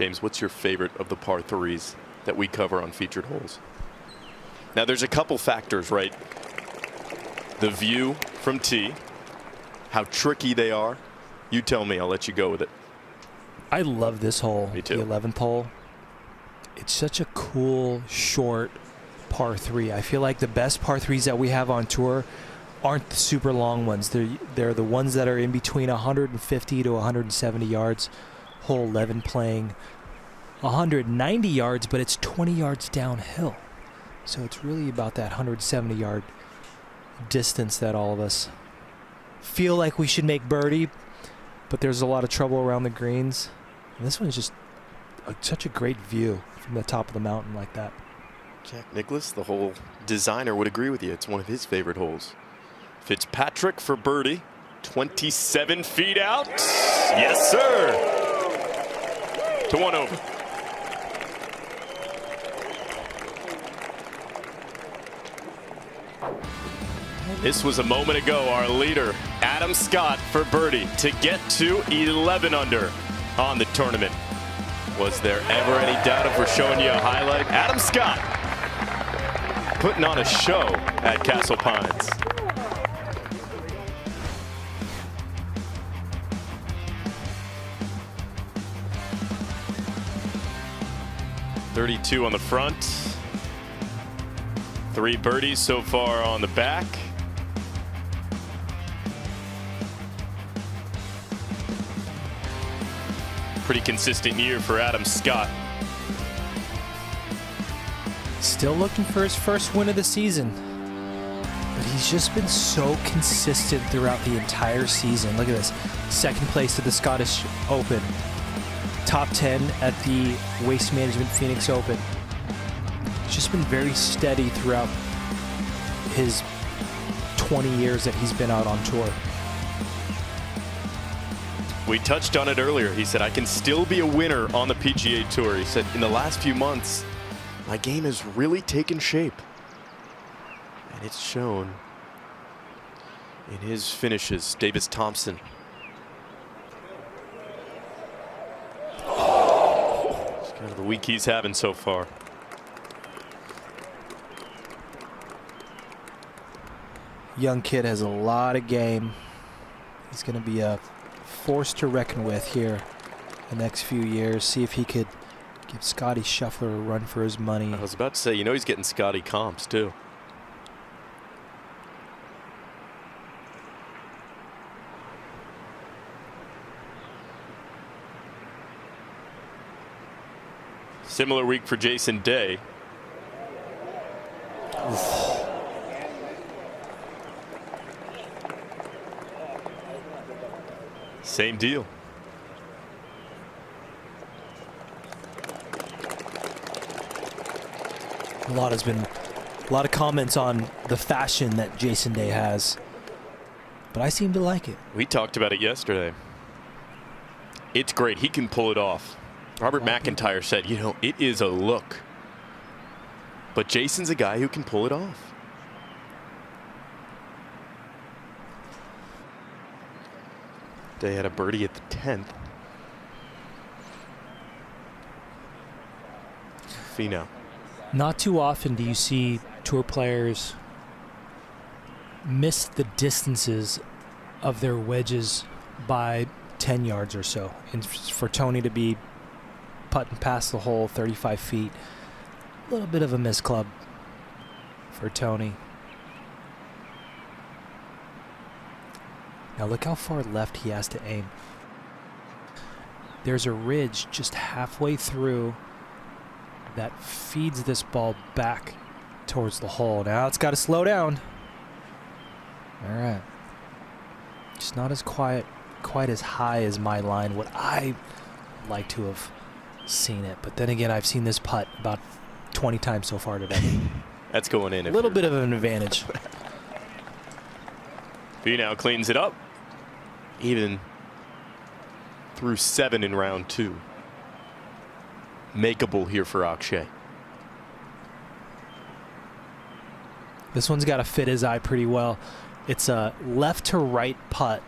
James, what's your favorite of the par threes that we cover on featured holes? Now, there's a couple factors, right? The view from tee, how tricky they are. You tell me, I'll let you go with it. I love this hole. Me too. The 11th hole. It's such a cool, short par 3. I feel like the best par 3s that we have on tour aren't the super long ones. They're the ones that are in between 150 to 170 yards. Hole 11 playing 190 yards, but it's 20 yards downhill. So it's really about that 170 yard distance that all of us feel like we should make birdie, but there's a lot of trouble around the greens. And this one's just such a great view from the top of the mountain like that. Jack Nicklaus, the whole designer, would agree with you. It's one of his favorite holes. Fitzpatrick for birdie. 27 feet out. Yes, sir. To 1 over. This was a moment ago. Our leader, Adam Scott, for birdie to get to 11 under on the tournament. Was there ever any doubt if we're showing you a highlight? Adam Scott putting on a show at Castle Pines. .32 on the front. 3 birdies so far on the back. Pretty consistent year for Adam Scott. Still looking for his first win of the season, but he's just been so consistent throughout the entire season. Look at this. Second place at the Scottish Open. Top 10 at the Waste Management Phoenix Open. He's just been very steady throughout his 20 years that he's been out on tour. We touched on it earlier. He said, I can still be a winner on the PGA Tour. He said, in the last few months, my game has really taken shape. And it's shown in his finishes. Davis Thompson. It's kind of the week he's having so far. Young kid has a lot of game. He's going to be a force to reckon with here the next few years. See if he could give Scotty Scheffler a run for his money. I was about to say, you know, he's getting Scotty comps too. Similar week for Jason Day. Oof. Same deal. A lot of comments on the fashion that Jason Day has, but I seem to like it. We talked about it yesterday. It's great. He can pull it off. Robert McIntyre said, you know, it is a look. But Jason's a guy who can pull it off. They had a birdie at the 10th. Finau. Not too often do you see tour players miss the distances of their wedges by 10 yards or so. And for Tony to be putting past the hole 35 feet, a little bit of a miss club for Tony. Now look how far left he has to aim. There's a ridge just halfway through that feeds this ball back towards the hole. Now it's got to slow down. All right. It's not as quite as high as my line. What I like to have seen it. But then again, I've seen this putt about 20 times so far today. That's going in. A little bit of an advantage. Finau cleans it up. Even through 7 in round 2. Makeable here for Akshay. This one's got to fit his eye pretty well. It's a left to right putt.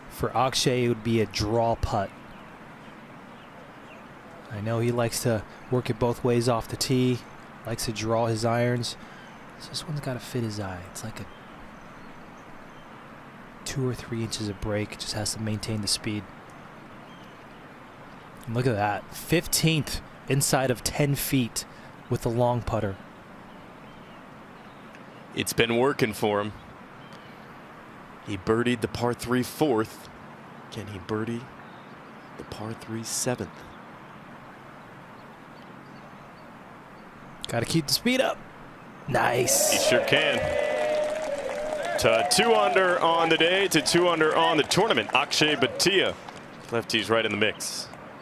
For Akshay, it would be a draw putt. I know he likes to work it both ways off the tee, likes to draw his irons. So this one's got to fit his eye. It's like a 2 or 3 inches of break. Just has to maintain the speed. And look at that. 15th inside of 10 feet with the long putter. It's been working for him. He birdied the par 3 4th. Can he birdie the par 3 7th? Got to keep the speed up. Nice. He sure can. To 2 under on the day, to 2 under on the tournament. Akshay Bhatia. Lefty's right in the mix.